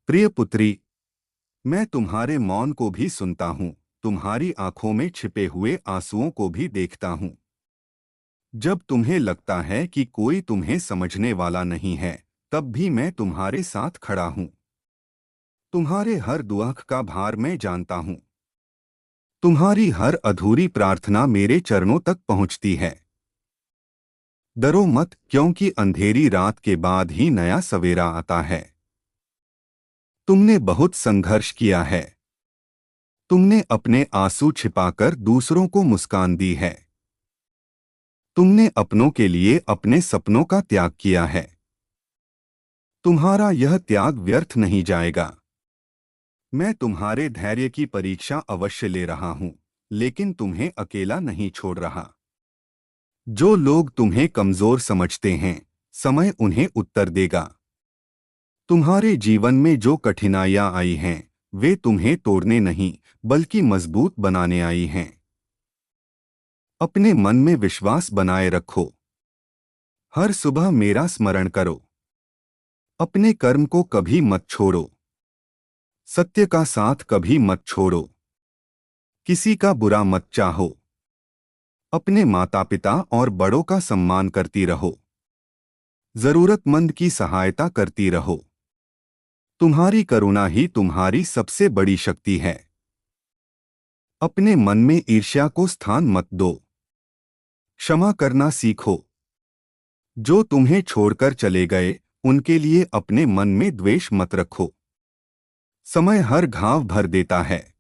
प्रिय पुत्री, मैं तुम्हारे मौन को भी सुनता हूँ, तुम्हारी आंखों में छिपे हुए आंसुओं को भी देखता हूँ। जब तुम्हें लगता है कि कोई तुम्हें समझने वाला नहीं है, तब भी मैं तुम्हारे साथ खड़ा हूँ। तुम्हारे हर दुख का भार मैं जानता हूँ। तुम्हारी हर अधूरी प्रार्थना मेरे चरणों तक पहुँचती है। डरो मत, क्योंकि अंधेरी रात के बाद ही नया सवेरा आता है। तुमने बहुत संघर्ष किया है। तुमने अपने आंसू छिपाकर दूसरों को मुस्कान दी है। तुमने अपनों के लिए अपने सपनों का त्याग किया है। तुम्हारा यह त्याग व्यर्थ नहीं जाएगा। मैं तुम्हारे धैर्य की परीक्षा अवश्य ले रहा हूं, लेकिन तुम्हें अकेला नहीं छोड़ रहा। जो लोग तुम्हें कमजोर समझते हैं, समय उन्हें उत्तर देगा। तुम्हारे जीवन में जो कठिनाइयां आई हैं, वे तुम्हें तोड़ने नहीं, बल्कि मजबूत बनाने आई हैं। अपने मन में विश्वास बनाए रखो। हर सुबह मेरा स्मरण करो। अपने कर्म को कभी मत छोड़ो। सत्य का साथ कभी मत छोड़ो। किसी का बुरा मत चाहो। अपने माता पिता और बड़ों का सम्मान करती रहो। जरूरतमंद की सहायता करती रहो। तुम्हारी करुणा ही तुम्हारी सबसे बड़ी शक्ति है। अपने मन में ईर्ष्या को स्थान मत दो। क्षमा करना सीखो। जो तुम्हें छोड़कर चले गए, उनके लिए अपने मन में द्वेष मत रखो। समय हर घाव भर देता है।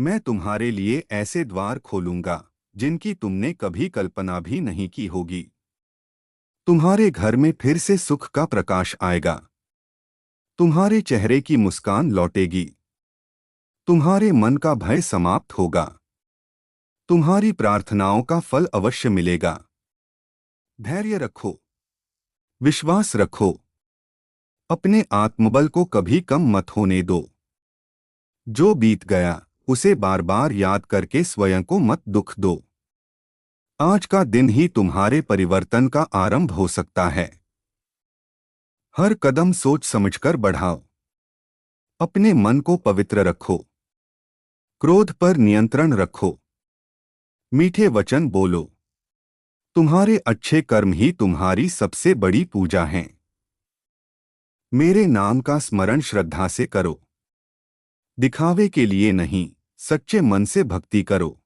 मैं तुम्हारे लिए ऐसे द्वार खोलूंगा जिनकी तुमने कभी कल्पना भी नहीं की होगी। तुम्हारे घर में फिर से सुख का प्रकाश आएगा। तुम्हारे चेहरे की मुस्कान लौटेगी। तुम्हारे मन का भय समाप्त होगा। तुम्हारी प्रार्थनाओं का फल अवश्य मिलेगा। धैर्य रखो। विश्वास रखो। अपने आत्मबल को कभी कम मत होने दो। जो बीत गया, उसे बार बार याद करके स्वयं को मत दुख दो। आज का दिन ही तुम्हारे परिवर्तन का आरंभ हो सकता है। हर कदम सोच समझकर बढ़ाओ। अपने मन को पवित्र रखो। क्रोध पर नियंत्रण रखो। मीठे वचन बोलो। तुम्हारे अच्छे कर्म ही तुम्हारी सबसे बड़ी पूजा हैं। मेरे नाम का स्मरण श्रद्धा से करो। दिखावे के लिए नहीं, सच्चे मन से भक्ति करो।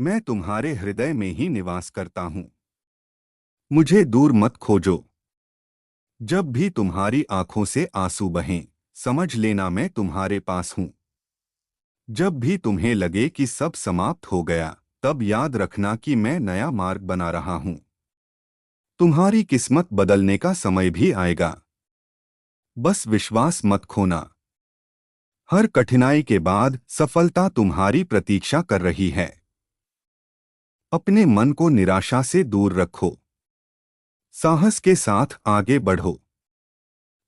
मैं तुम्हारे हृदय में ही निवास करता हूँ। मुझे दूर मत खोजो। जब भी तुम्हारी आंखों से आंसू बहें, समझ लेना मैं तुम्हारे पास हूँ। जब भी तुम्हें लगे कि सब समाप्त हो गया, तब याद रखना कि मैं नया मार्ग बना रहा हूँ। तुम्हारी किस्मत बदलने का समय भी आएगा। बस विश्वास मत खोना। हर कठिनाई के बाद सफलता तुम्हारी प्रतीक्षा कर रही है। अपने मन को निराशा से दूर रखो। साहस के साथ आगे बढ़ो।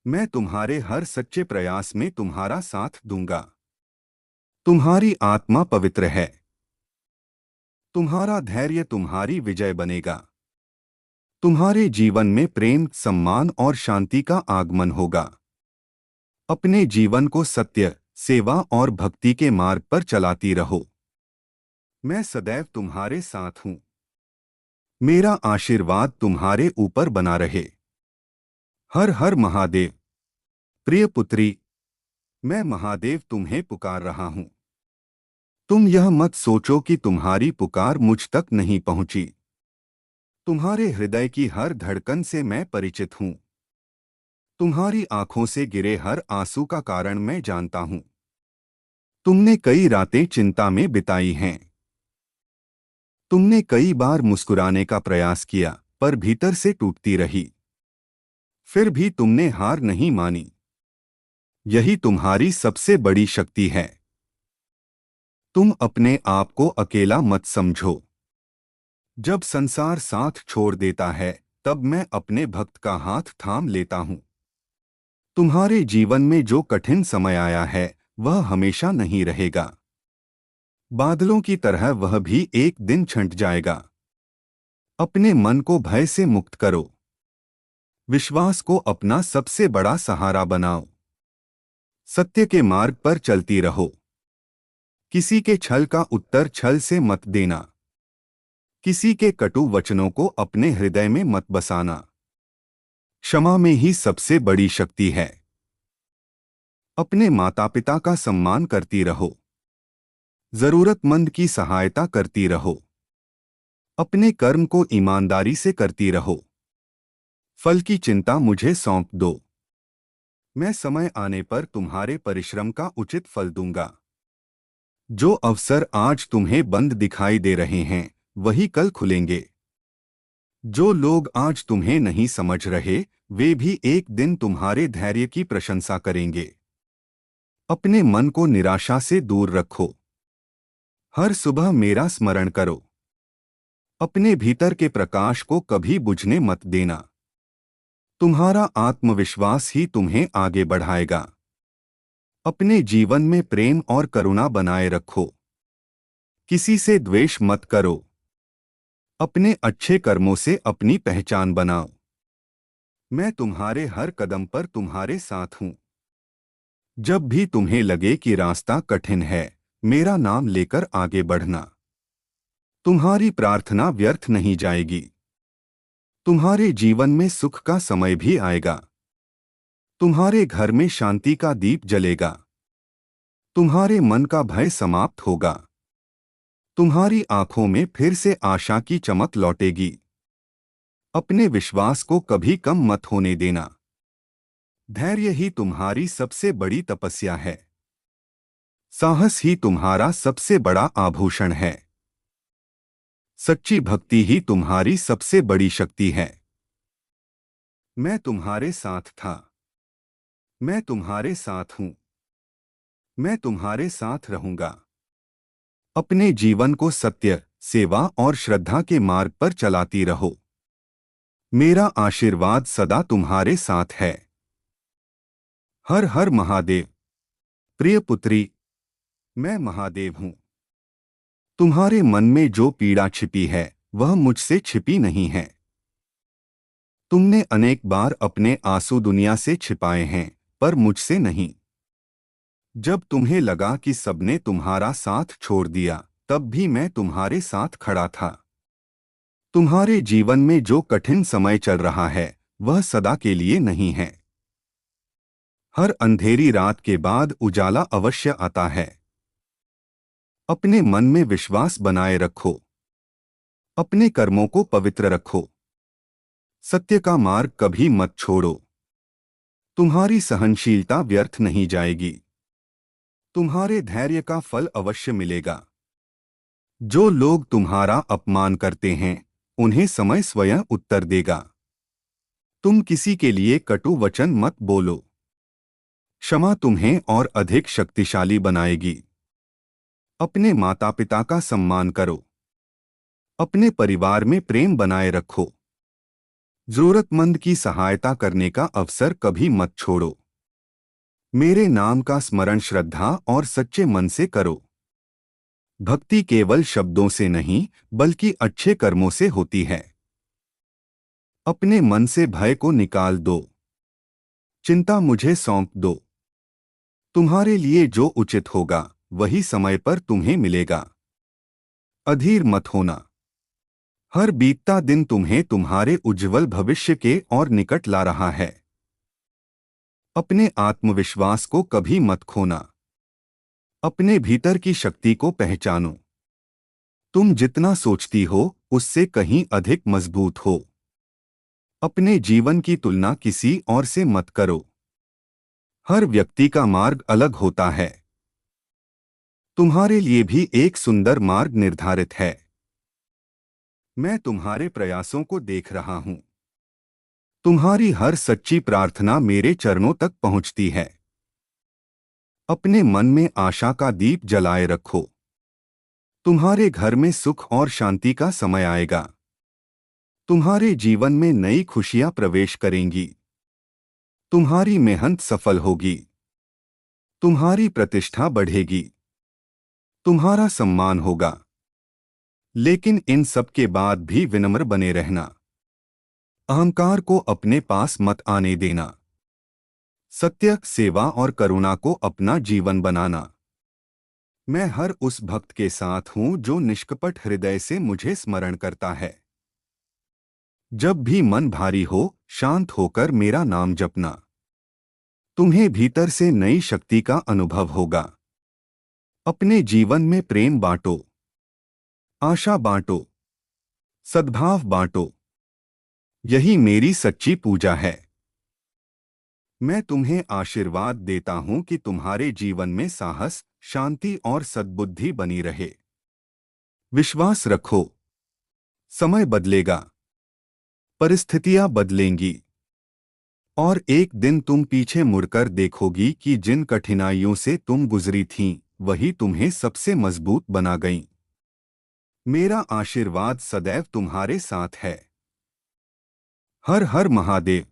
मैं तुम्हारे हर सच्चे प्रयास में तुम्हारा साथ दूंगा। तुम्हारी आत्मा पवित्र है। तुम्हारा धैर्य तुम्हारी विजय बनेगा। तुम्हारे जीवन में प्रेम, सम्मान और शांति का आगमन होगा। अपने जीवन को सत्य, सेवा और भक्ति के मार्ग पर चलाती रहो। मैं सदैव तुम्हारे साथ हूँ। मेरा आशीर्वाद तुम्हारे ऊपर बना रहे। हर हर महादेव। प्रिय पुत्री, मैं महादेव तुम्हें पुकार रहा हूँ। तुम यह मत सोचो कि तुम्हारी पुकार मुझ तक नहीं पहुंची। तुम्हारे हृदय की हर धड़कन से मैं परिचित हूँ। तुम्हारी आंखों से गिरे हर आंसू का कारण मैं जानता हूँ। तुमने कई रातें चिंता में बिताई हैं। तुमने कई बार मुस्कुराने का प्रयास किया, पर भीतर से टूटती रही। फिर भी तुमने हार नहीं मानी। यही तुम्हारी सबसे बड़ी शक्ति है। तुम अपने आप को अकेला मत समझो। जब संसार साथ छोड़ देता है, तब मैं अपने भक्त का हाथ थाम लेता हूँ। तुम्हारे जीवन में जो कठिन समय आया है, वह हमेशा नहीं रहेगा। बादलों की तरह वह भी एक दिन छंट जाएगा। अपने मन को भय से मुक्त करो। विश्वास को अपना सबसे बड़ा सहारा बनाओ। सत्य के मार्ग पर चलती रहो। किसी के छल का उत्तर छल से मत देना। किसी के कटु वचनों को अपने हृदय में मत बसाना। क्षमा में ही सबसे बड़ी शक्ति है। अपने माता पिता का सम्मान करती रहो। जरूरतमंद की सहायता करती रहो। अपने कर्म को ईमानदारी से करती रहो। फल की चिंता मुझे सौंप दो। मैं समय आने पर तुम्हारे परिश्रम का उचित फल दूंगा। जो अवसर आज तुम्हें बंद दिखाई दे रहे हैं वही कल खुलेंगे। जो लोग आज तुम्हें नहीं समझ रहे वे भी एक दिन तुम्हारे धैर्य की प्रशंसा करेंगे। अपने मन को निराशा से दूर रखो। हर सुबह मेरा स्मरण करो। अपने भीतर के प्रकाश को कभी बुझने मत देना। तुम्हारा आत्मविश्वास ही तुम्हें आगे बढ़ाएगा। अपने जीवन में प्रेम और करुणा बनाए रखो। किसी से द्वेष मत करो। अपने अच्छे कर्मों से अपनी पहचान बनाओ। मैं तुम्हारे हर कदम पर तुम्हारे साथ हूं। जब भी तुम्हें लगे कि रास्ता कठिन है मेरा नाम लेकर आगे बढ़ना। तुम्हारी प्रार्थना व्यर्थ नहीं जाएगी। तुम्हारे जीवन में सुख का समय भी आएगा। तुम्हारे घर में शांति का दीप जलेगा। तुम्हारे मन का भय समाप्त होगा। तुम्हारी आंखों में फिर से आशा की चमक लौटेगी। अपने विश्वास को कभी कम मत होने देना। धैर्य ही तुम्हारी सबसे बड़ी तपस्या है। साहस ही तुम्हारा सबसे बड़ा आभूषण है। सच्ची भक्ति ही तुम्हारी सबसे बड़ी शक्ति है। मैं तुम्हारे साथ था। मैं तुम्हारे साथ हूं। मैं तुम्हारे साथ रहूंगा। अपने जीवन को सत्य, सेवा और श्रद्धा के मार्ग पर चलाती रहो। मेरा आशीर्वाद सदा तुम्हारे साथ है। हर हर महादेव। प्रिय पुत्री, मैं महादेव हूं। तुम्हारे मन में जो पीड़ा छिपी है वह मुझसे छिपी नहीं है। तुमने अनेक बार अपने आंसू दुनिया से छिपाए हैं पर मुझसे नहीं। जब तुम्हें लगा कि सबने तुम्हारा साथ छोड़ दिया तब भी मैं तुम्हारे साथ खड़ा था। तुम्हारे जीवन में जो कठिन समय चल रहा है वह सदा के लिए नहीं है। हर अंधेरी रात के बाद उजाला अवश्य आता है। अपने मन में विश्वास बनाए रखो। अपने कर्मों को पवित्र रखो। सत्य का मार्ग कभी मत छोड़ो। तुम्हारी सहनशीलता व्यर्थ नहीं जाएगी। तुम्हारे धैर्य का फल अवश्य मिलेगा। जो लोग तुम्हारा अपमान करते हैं उन्हें समय स्वयं उत्तर देगा। तुम किसी के लिए कटु वचन मत बोलो। क्षमा तुम्हें और अधिक शक्तिशाली बनाएगी। अपने माता पिता का सम्मान करो। अपने परिवार में प्रेम बनाए रखो। जरूरतमंद की सहायता करने का अवसर कभी मत छोड़ो। मेरे नाम का स्मरण श्रद्धा और सच्चे मन से करो। भक्ति केवल शब्दों से नहीं बल्कि अच्छे कर्मों से होती है। अपने मन से भय को निकाल दो। चिंता मुझे सौंप दो। तुम्हारे लिए जो उचित होगा वही समय पर तुम्हें मिलेगा। अधीर मत होना। हर बीतता दिन तुम्हें तुम्हारे उज्जवल भविष्य के और निकट ला रहा है। अपने आत्मविश्वास को कभी मत खोना। अपने भीतर की शक्ति को पहचानो। तुम जितना सोचती हो उससे कहीं अधिक मजबूत हो। अपने जीवन की तुलना किसी और से मत करो। हर व्यक्ति का मार्ग अलग होता है। तुम्हारे लिए भी एक सुंदर मार्ग निर्धारित है। मैं तुम्हारे प्रयासों को देख रहा हूं। तुम्हारी हर सच्ची प्रार्थना मेरे चरणों तक पहुंचती है। अपने मन में आशा का दीप जलाए रखो। तुम्हारे घर में सुख और शांति का समय आएगा। तुम्हारे जीवन में नई खुशियां प्रवेश करेंगी। तुम्हारी मेहनत सफल होगी। तुम्हारी प्रतिष्ठा बढ़ेगी। तुम्हारा सम्मान होगा। लेकिन इन सब के बाद भी विनम्र बने रहना। अहंकार को अपने पास मत आने देना। सत्य, सेवा और करुणा को अपना जीवन बनाना। मैं हर उस भक्त के साथ हूँ जो निष्कपट हृदय से मुझे स्मरण करता है। जब भी मन भारी हो, शांत होकर मेरा नाम जपना। तुम्हें भीतर से नई शक्ति का अनुभव होगा। अपने जीवन में प्रेम बांटो, आशा बांटो, सद्भाव बांटो। यही मेरी सच्ची पूजा है। मैं तुम्हें आशीर्वाद देता हूं कि तुम्हारे जीवन में साहस, शांति और सद्बुद्धि बनी रहे। विश्वास रखो, समय बदलेगा, परिस्थितियां बदलेंगी, और एक दिन तुम पीछे मुड़कर देखोगी कि जिन कठिनाइयों से तुम गुजरी थीं, वही तुम्हें सबसे मजबूत बना गईं। मेरा आशीर्वाद सदैव तुम्हारे साथ है। हर हर महादेव।